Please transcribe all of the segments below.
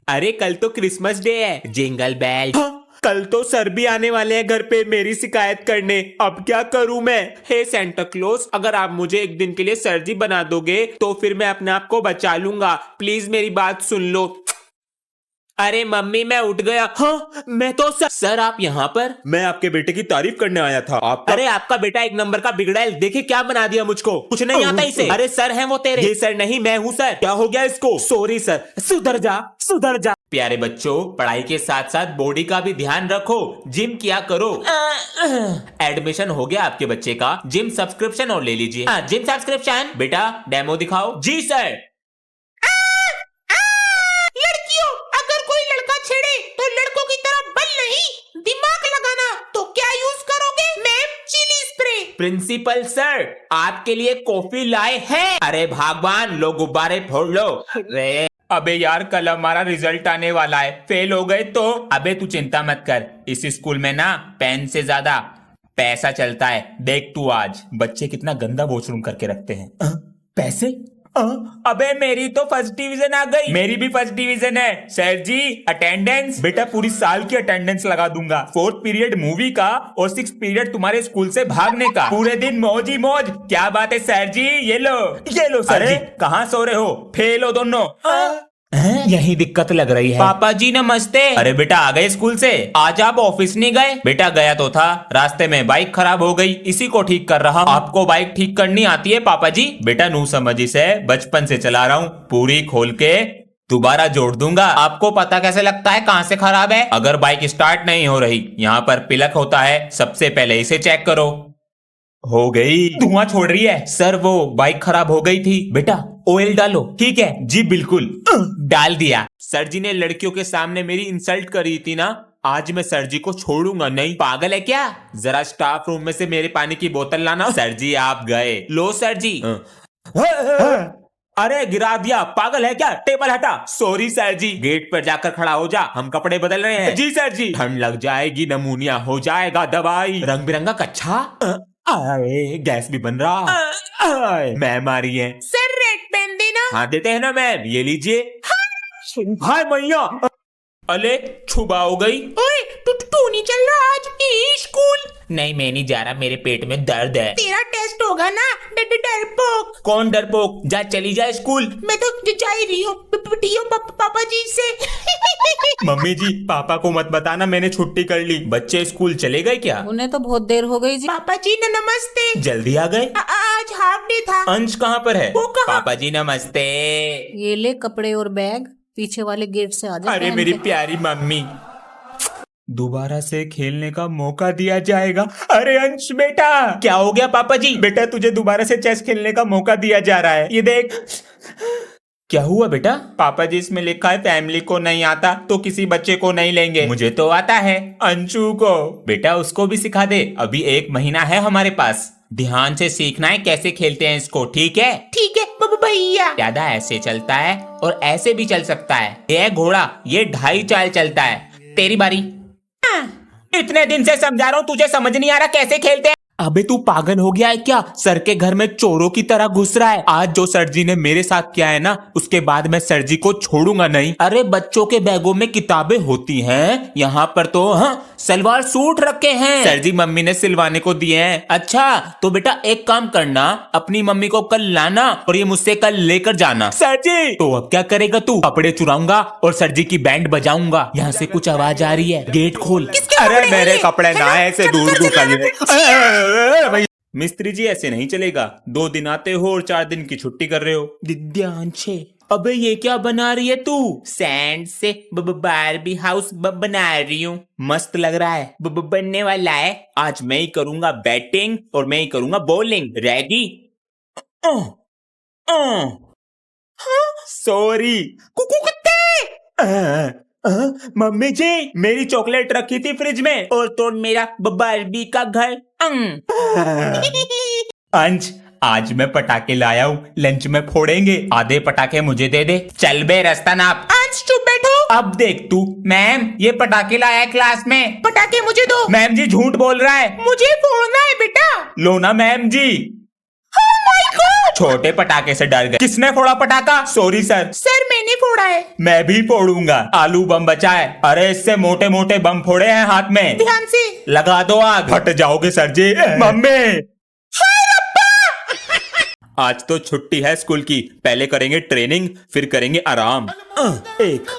अरे कल तो क्रिसमस डे है, जिंगल बेल। कल तो सर भी आने वाले हैं घर पे मेरी शिकायत करने। अब क्या करूं मैं? हे सेंटा क्लॉज, अगर आप मुझे एक दिन के लिए सर्जी बना दोगे तो फिर मैं अपने आप को बचा लूंगा। प्लीज मेरी बात सुन लो। अरे मम्मी मैं उठ गया। हाँ मैं तो सर आप यहाँ पर? मैं आपके बेटे की तारीफ करने आया था। अरे आपका बेटा एक नंबर का बिगड़ा है, देखिए क्या बना दिया मुझको, कुछ नहीं आता इसे। अरे सर हैं वो तेरे? ये सर नहीं मैं हूँ सर। क्या हो गया इसको? Sorry sir. सुधर जा सुधर जा। प्यारे बच्चों, पढ़ाई के साथ साथ बॉडी का भी ध्यान रखो, जिम किया करो। एडमिशन हो गया आपके बच्चे का, जिम सब्सक्रिप्शन और ले लीजिए। Gym subscription. बेटा डेमो दिखाओ। जी सर। प्रिंसिपल सर आपके लिए कॉफी लाए हैं। अरे भगवान लो गुब्बारे फोड़ लो। अरे अबे यार कल हमारा रिजल्ट आने वाला है, फेल हो गए तो? अबे तू चिंता मत कर, इस स्कूल में ना पेन से ज्यादा पैसा चलता है। देख तू आज बच्चे कितना गंदा वॉशरूम करके रखते हैं। पैसे? अबे मेरी तो फर्स्ट डिवीजन आ गई। मेरी भी फर्स्ट डिवीजन है। सर जी अटेंडेंस? बेटा पूरी साल की अटेंडेंस लगा दूंगा। 4th पीरियड मूवी का और 6th पीरियड तुम्हारे स्कूल से भागने का। पूरे दिन मौज ही मौज। क्या बात है सर जी, ये लो सर जी। कहाँ सो रहे हो? फेल हो दोनों। यही दिक्कत लग रही है। पापा जी नमस्ते। अरे बेटा आ गए स्कूल से? आज आप ऑफिस नहीं गए? बेटा गया तो था, रास्ते में बाइक खराब हो गई, इसी को ठीक कर रहा हूँ। आपको बाइक ठीक करनी आती है पापा जी? बेटा नू समझी से बचपन से चला रहा हूँ, पूरी खोल के दोबारा जोड़ दूंगा। आपको पता कैसे लगता है कहाँ से खराब है? अगर बाइक स्टार्ट नहीं हो रही, यहाँ पर पिलक होता है, सबसे पहले इसे चेक करो। हो गई। धुआं छोड़ रही है। सर वो बाइक खराब हो गई थी। बेटा ऑयल डालो। ठीक है जी बिल्कुल। डाल दिया। सर जी ने लड़कियों के सामने मेरी इंसल्ट करी थी ना, आज मैं सर जी को छोड़ूंगा नहीं। पागल है क्या? जरा स्टाफ रूम में से मेरे पानी की बोतल लाना। सर जी आप गए। लो सर जी। अरे गिरा दिया, पागल है क्या? टेबल हटा। सॉरी सर जी। गेट पर जाकर खड़ा हो जा, हम कपड़े बदल रहे हैं। जी सर जी। ठंड लग जाएगी, नमूनिया हो जाएगा, दवाई। रंग बिरंगा कच्छा। अरे गैस भी बन रहा। मैम आ रही है। सर रेड पेन देना। हाँ देते हैं ना मैम, ये लीजिए। हाय मैया। अले छुबा हो गई। ओए तू नहीं चल रहा आज स्कूल? नहीं मैं नहीं जा रहा, मेरे पेट में दर्द है। तेरा टेस्ट होगा ना डरपोक। कौन डरपोक? जा चली जा स्कूल। मैं तो जा ही रही हूँ पापा जी से। मम्मी जी पापा को मत बताना मैंने छुट्टी कर ली। बच्चे स्कूल चले गए क्या? उन्हें तो बहुत देर हो गई जी। पापा जी नमस्ते। जल्दी आ गए? आज हाफ डे था। अंश कहाँ पर है? वो कहाँ? पापा जी नमस्ते। ये ले कपड़े और बैग, पीछे वाले गेट से आ जा। अरे मेरी प्यारी मम्मी, दोबारा से खेलने का मौका दिया जाएगा। अरे अंश बेटा। क्या हो गया पापा जी? बेटा तुझे दोबारा से चेस खेलने का मौका दिया जा रहा है, ये देख। क्या हुआ बेटा? पापा जी इसमें लिखा है फैमिली को नहीं आता तो किसी बच्चे को नहीं लेंगे। मुझे तो आता है, अंशु को। बेटा उसको भी सिखा दे, अभी 1 महीना है हमारे पास। ध्यान से सीखना है कैसे खेलते हैं इसको, ठीक है? ठीक है भैया। ज्यादा ऐसे चलता है और ऐसे भी चल सकता है। ये घोड़ा ये 2.5 चाल चलता है। तेरी बारी। इतने दिन से समझा रहा हूँ, तुझे समझ नहीं आ रहा कैसे खेलते हैं? अबे तू पागल हो गया है क्या? सर के घर में चोरों की तरह घुस रहा है। आज जो सर जी ने मेरे साथ किया है ना, उसके बाद मैं सर जी को छोड़ूंगा नहीं। अरे बच्चों के बैगों में किताबें होती हैं, यहाँ पर तो सलवार सूट रखे हैं। सर जी मम्मी ने सिलवाने को दिए हैं। अच्छा तो बेटा एक काम करना, अपनी मम्मी को कल लाना और ये मुझसे कल लेकर जाना। सर जी तो अब क्या करेगा तू? कपड़े चुराऊंगा और सर जी की बैंड बजाऊंगा। यहाँ से कुछ आवाज आ रही है, गेट खोल। अरे मेरे कपड़े ना ऐसे दूर कर। मिस्त्री जी ऐसे नहीं चलेगा, 2 दिन आते हो और 4 दिन की छुट्टी कर रहे हो। दिव्यांशे अबे ये क्या बना रही है तू? सैंड से बारबी हाउस बना रही हूँ। मस्त लग रहा है, बनने वाला है। आज मैं ही करूंगा बैटिंग और मैं ही करूंगा बॉलिंग। रेडी? सॉरी मम्मी जी मेरी चॉकलेट रखी थी फ्रिज में और तो मेरा बारबी का घर। अंश आज मैं पटाखे लाया हूँ, लंच में फोड़ेंगे। आधे पटाखे मुझे दे दे। चल बे रास्ता नाप। अंश चुप बैठो। अब देख तू। मैम ये पटाखे लाया है क्लास में। पटाखे मुझे दो। मैम जी झूठ बोल रहा है। मुझे फोड़ना है बेटा। लो ना मैम जी। Oh my God! छोटे पटाखे से डर गए। किसने फोड़ा पटाखा? Sorry sir. सर मैंने फोड़ा है। मैं भी फोड़ूंगा। आलू बम बचा है। अरे इससे मोटे मोटे बम फोड़े हैं हाथ में। ध्यान से। लगा दो आग। फट जाओगे सर जी। मम्मी आज तो छुट्टी है स्कूल की। पहले करेंगे ट्रेनिंग, फिर करेंगे आराम। एक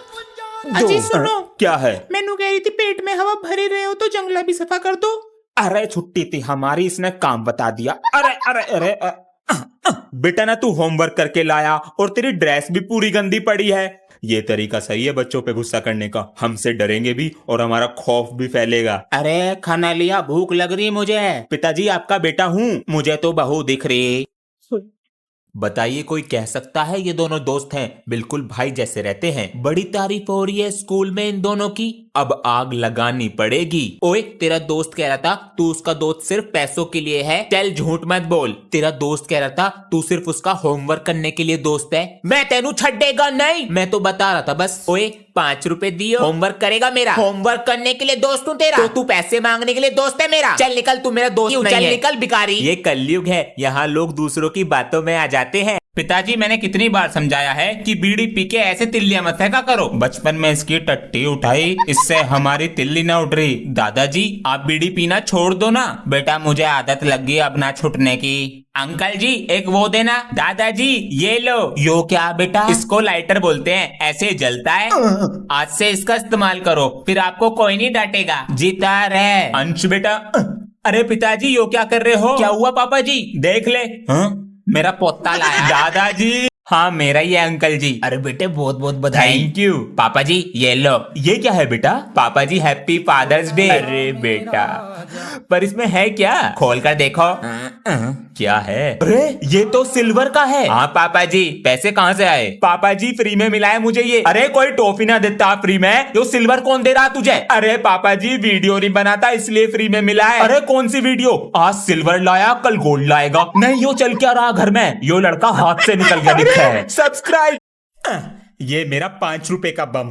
अजी दो। सुनो। क्या है? मैनू कह रही थी पेट में हवा भरे रहे हो तो जंगला भी सफा कर दो। अरे छुट्टी थी हमारी, इसने काम बता दिया। अरे अरे अरे बेटा ना तू होमवर्क करके लाया और तेरी ड्रेस भी पूरी गंदी पड़ी है। ये तरीका सही है बच्चों पे गुस्सा करने का। हमसे डरेंगे भी और हमारा खौफ भी फैलेगा। अरे खाना लिया? भूख लग रही मुझे। पिताजी आपका बेटा हूँ, मुझे तो बहू दिख रही। बताइए कोई कह सकता है ये दोनों दोस्त हैं, बिल्कुल भाई जैसे रहते हैं। बड़ी तारीफ हो रही है स्कूल में इन दोनों की, अब आग लगानी पड़ेगी। ओए तेरा दोस्त कह रहा था तू उसका दोस्त सिर्फ पैसों के लिए है। चल झूठ मत बोल। तेरा दोस्त कह रहा था तू सिर्फ उसका होमवर्क करने के लिए दोस्त है। मैं तेनू छड्डेगा नहीं, मैं तो बता रहा था बस। ओए 5 रुपए दियो, होमवर्क करेगा मेरा। होमवर्क करने के लिए दोस्त हूँ तेरा, तो तू पैसे मांगने के लिए दोस्त है मेरा। चल निकल, तू मेरा दोस्त नहीं है। चल निकल भिखारी। ये कलयुग है, यहाँ लोग दूसरों की बातों में आ जाते हैं। पिताजी मैंने कितनी बार समझाया है कि बीड़ी पी के ऐसे तिल्लियां मत फेंका करो। बचपन में इसकी टट्टी उठाई, इससे हमारी तिल्ली ना उठ रही। दादाजी आप बीड़ी पीना छोड़ दो ना। बेटा मुझे आदत लग गई अब ना छूटने की। अंकल जी एक वो देना। दादाजी ये लो। यो क्या बेटा? इसको लाइटर बोलते हैं, ऐसे जलता है। आज से इसका इस्तेमाल करो, फिर आपको कोई नहीं डांटेगा। जीता रहे। अंश बेटा। अरे पिताजी यो क्या कर रहे हो? क्या हुआ पापा जी? देख ले। हाँ? मेरा पोता लाया। दादाजी हाँ मेरा ही है अंकल जी। अरे बेटे बहुत बहुत बधाई। थैंक यू पापा जी। ये लो। ये क्या है बेटा? पापा जी हैप्पी फादर्स डे। अरे बेटा पर इसमें है क्या? खोल कर देखो। क्या है? अरे ये तो सिल्वर का है। हाँ पापा जी। पैसे कहाँ से आए? पापा जी फ्री में मिला है मुझे ये। अरे कोई टॉफी ना देता फ्री में, यो सिल्वर कौन दे रहा तुझे? अरे पापा जी वीडियो नहीं बनाता इसलिए फ्री में मिला है। अरे कौन सी वीडियो? आज सिल्वर लाया कल गोल्ड लाएगा। नहीं यो चल क्या रहा घर में? यो लड़का हाथ से निकल गया है। सब्सक्राइब। ये मेरा 5 रुपए का बम।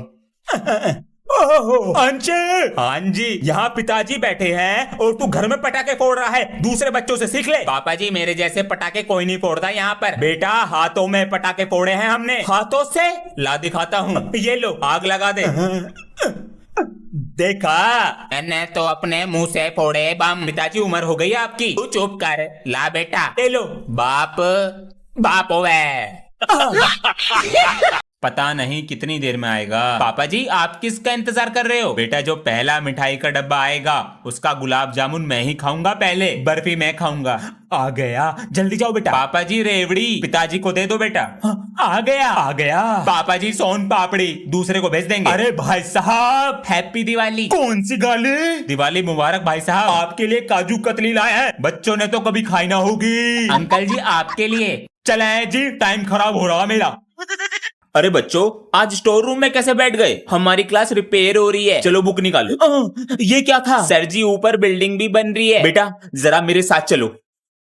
अंश हाँ जी, यहाँ पिताजी बैठे हैं और तू घर में पटाखे फोड़ रहा है। दूसरे बच्चों से सीख ले। पापा जी मेरे जैसे पटाखे कोई नहीं फोड़ता यहाँ पर। बेटा हाथों में पटाखे फोड़े हैं हमने। हाथों से? ला दिखाता हूँ। ये लो आग लगा दे। देखा? मैंने तो अपने मुंह से फोड़े बम। पिताजी उम्र हो गई आपकी, तू चुप कर। ला बेटा ले लो। बाप बाप होवे। पता नहीं कितनी देर में आएगा। पापा जी आप किसका इंतजार कर रहे हो? बेटा जो पहला मिठाई का डब्बा आएगा उसका गुलाब जामुन मैं ही खाऊंगा, पहले बर्फी मैं खाऊंगा। आ गया, जल्दी जाओ बेटा। पापा जी रेवड़ी पिताजी को दे दो बेटा। आ गया आ गया। पापा जी सोन पापड़ी दूसरे को भेज देंगे। अरे भाई साहब हैप्पी दिवाली। कौन सी गाली? दिवाली मुबारक भाई साहब। आपके लिए काजू कतली लाया है, बच्चों ने तो कभी खाई ना होगी। अंकल जी आपके लिए। चले जी टाइम खराब हो रहा मेरा। अरे बच्चों आज स्टोर रूम में कैसे बैठ गए? हमारी क्लास रिपेयर हो रही है, चलो बुक निकालो। ये क्या था? सर जी ऊपर बिल्डिंग भी बन रही है। बेटा जरा मेरे साथ चलो।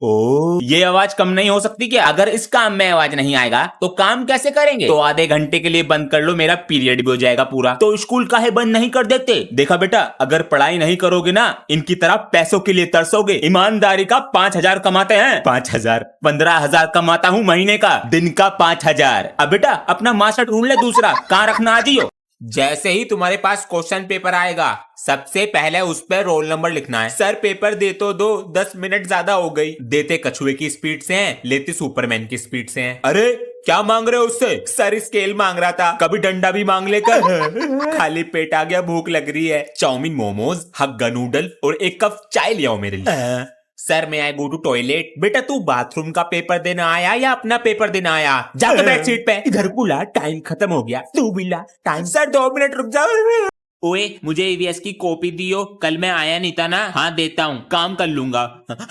ओ ये आवाज कम नहीं हो सकती क्या? अगर इस काम में आवाज नहीं आएगा तो काम कैसे करेंगे? तो आधे घंटे के लिए बंद कर लो, मेरा पीरियड भी हो जाएगा पूरा। तो स्कूल काहे बंद नहीं कर देते? देखा बेटा अगर पढ़ाई नहीं करोगे ना इनकी तरह पैसों के लिए तरसोगे। ईमानदारी का 5,000 कमाते हैं। 5,000 15,000 कमाता हूँ महीने का, दिन का 5,000। अब बेटा अपना मास्टर ढूंढ ले दूसरा, कहाँ रखना आजियो। जैसे ही तुम्हारे पास क्वेश्चन पेपर आएगा सबसे पहले उस पर रोल नंबर लिखना है। सर पेपर दे तो दो, 10 मिनट ज्यादा हो गई। देते कछुए की स्पीड से हैं, लेते सुपरमैन की स्पीड से हैं। अरे क्या मांग रहे हो उससे? सर स्केल मांग रहा था, कभी डंडा भी मांग लेकर। खाली पेट आ गया, भूख लग रही है। चाउमीन मोमोज हग्गा नूडल और 1 कप चाय ले आओ मेरे लिए। सर मैं आई गो टू टॉयलेट। बेटा तू बाथरूम का पेपर देना आया या अपना पेपर देना आया? जाकर बैठ सीट पे। इधर बुला, टाइम खत्म हो गया। तू बिला टाइम। सर 2 मिनट रुक जाओ। ओए मुझे ईवीएस की कॉपी दियो, कल मैं आया नहीं था ना। हाँ देता हूँ, काम कर लूंगा।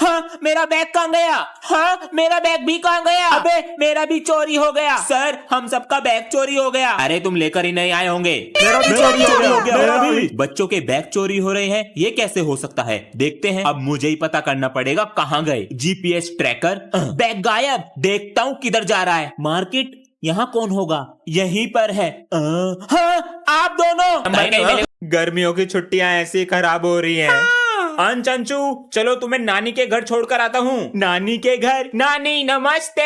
हाँ मेरा बैग कहाँ गया? हाँ मेरा बैग भी कहाँ गया? अबे मेरा भी चोरी हो गया। सर हम सबका बैग चोरी हो गया। अरे तुम लेकर ही नहीं आए होंगे। मेरा भी चोरी हो गया। बच्चों के बैग चोरी हो रहे हैं, ये कैसे हो सकता है? देखते हैं, अब मुझे ही पता करना पड़ेगा कहाँ गए। GPS tracker. बैग गायब, देखता हूँ किधर जा रहा है। मार्केट, यहाँ कौन होगा? यहीं पर है। हाँ, आप दोनों। गर्मियों की छुट्टियां ऐसी खराब हो रही हैं। अंश अंशु चलो तुम्हें नानी के घर छोड़कर आता हूँ। नानी के घर? नानी नमस्ते।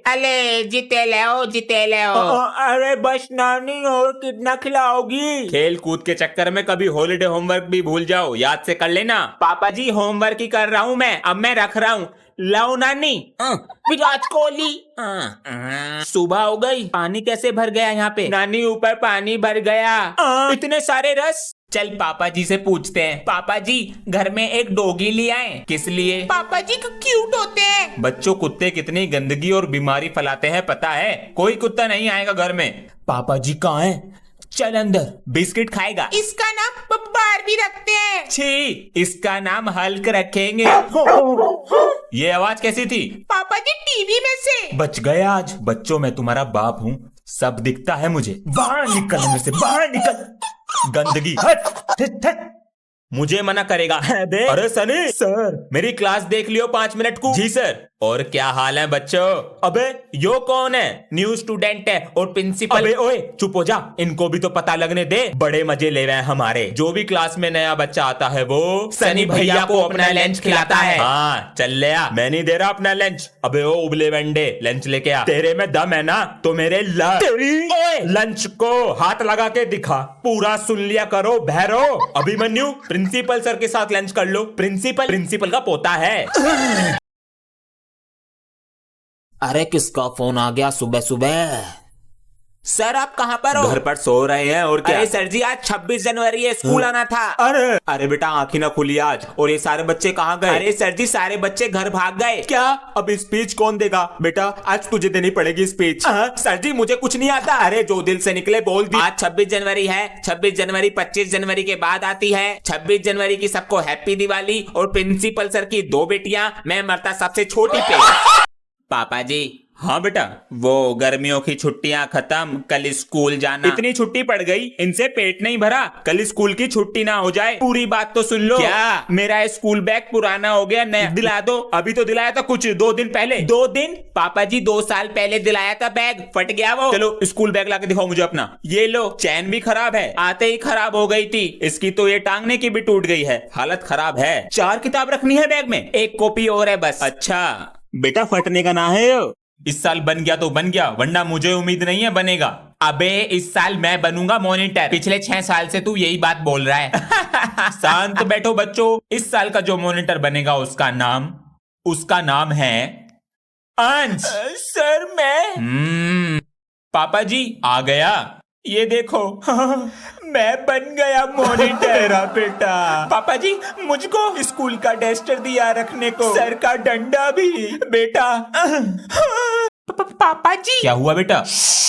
अले जीते ले अरे बस नानी, और कितना खिलाओगी? खेल कूद के चक्कर में कभी हॉलिडे होमवर्क भी भूल जाओ, याद से कर लेना। पापा जी होमवर्क ही कर रहा हूँ मैं, अब मैं रख रहा हूँ। लाओ नानी। विराट कोहली। सुबह हो गई, पानी कैसे भर गया यहाँ पे? नानी ऊपर पानी भर गया। इतने सारे रस। चल पापा जी से पूछते हैं। पापा जी घर में एक डॉगी ले आए। किस लिए? पापा जी क्यूट होते हैं। बच्चों कुत्ते कितनी गंदगी और बीमारी फैलाते हैं पता है? कोई कुत्ता नहीं आएगा घर में। पापा जी कहाँ हैं? चल अंदर। बिस्किट खाएगा? इसका नाम बारबी रखते हैं। छी, इसका नाम हल्क रखेंगे। ये आवाज कैसी थी? पापा जी टीवी में से। बच गए आज। बच्चों मैं तुम्हारा बाप हूँ, सब दिखता है मुझे। बाहर निकल इनमें से, बाहर निकल। गंदगी हट। मुझे मना करेगा? अरे सनी सर, मेरी क्लास देख लियो 5 मिनट को। जी सर। और क्या हाल है बच्चों? अबे यो कौन है? न्यू स्टूडेंट है और प्रिंसिपल। अबे ओए चुप हो जा, इनको भी तो पता लगने दे। बड़े मजे ले रहे हैं हमारे। जो भी क्लास में नया बच्चा आता है वो सनी भैया को अपना लंच खिलाता है। हाँ चल ले आ। मैं नहीं दे रहा अपना लंच। अबे ओ उबले वंडे, लंच लेके आ। तेरे में दम है ना तो मेरे लंच को हाथ लगा के दिखा। पूरा सुन लिया करो भैरो। अभिमन्यु प्रिंसिपल सर के साथ लंच कर लो। प्रिंसिपल का पोता है। अरे किसका फोन आ गया सुबह सुबह? सर आप कहाँ पर हो? घर पर सो रहे हैं और क्या? अरे सर जी आज 26 जनवरी है, स्कूल आना था। अरे बेटा आंखी ना खुली आज। और ये सारे बच्चे कहाँ गए? अरे सर जी सारे बच्चे घर भाग गए। क्या? अब स्पीच कौन देगा? बेटा आज तुझे देनी पड़ेगी स्पीच। सर जी मुझे कुछ नहीं आता। अरे जो दिल से निकले बोल दी। आज 26 जनवरी है। 26 जनवरी 25 जनवरी के बाद आती है। 26 जनवरी की सबको हैप्पी दिवाली। और प्रिंसिपल सर की 2 बेटियां, मैं मरता सबसे छोटी पे। पापा जी। हाँ बेटा, वो गर्मियों की छुट्टियां खत्म, कल स्कूल जाना। इतनी छुट्टी पड़ गई, इनसे पेट नहीं भरा। कल स्कूल की छुट्टी ना हो जाए। पूरी बात तो सुन लो। क्या? मेरा स्कूल बैग पुराना हो गया, नया दिला दो। अभी तो दिलाया था कुछ 2 दिन पहले। 2 दिन? पापा जी 2 साल पहले दिलाया था बैग, फट गया वो। चलो स्कूल बैग लाके दिखाओ मुझे अपना। ये लो, चैन भी खराब है, आते ही खराब हो गई थी। इसकी तो ये टांगने की भी टूट गई है, हालत खराब है। 4 किताब रखनी है बैग में, 1 कॉपी और है बस। अच्छा बेटा फटने का ना है। इस साल बन गया तो बन गया, वरना मुझे उम्मीद नहीं है बनेगा। अबे इस साल मैं बनूंगा मॉनिटर। पिछले 6 साल से तू यही बात बोल रहा है। शांत बैठो बच्चों। इस साल का जो मॉनिटर बनेगा उसका नाम है अंश। सर मैं पापा जी आ गया। ये देखो मैं बन गया मॉनिटर। बेटा पापा जी मुझको स्कूल का डस्टर दिया रखने को, सर का डंडा भी। बेटा पापा जी। क्या हुआ बेटा?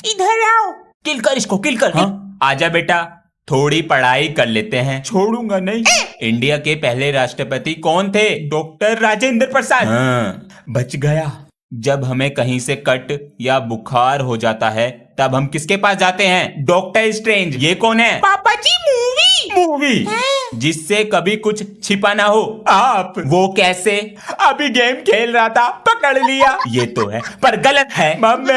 इधर आओ। किल कर इसको, किल कर। हाँ? आजा बेटा, थोड़ी पढ़ाई कर लेते हैं। छोड़ूंगा नहीं। इंडिया के पहले राष्ट्रपति कौन थे? डॉक्टर राजेंद्र प्रसाद। हाँ, बच गया। जब हमें कहीं से कट या बुखार हो जाता है तब हम किसके पास जाते हैं? Doctor strange. ये कौन है? पापा जी मूवी जिससे कभी कुछ छिपा ना हो। आप। वो कैसे? अभी गेम खेल रहा था, पकड़ लिया। ये तो है पर गलत है। मम्मी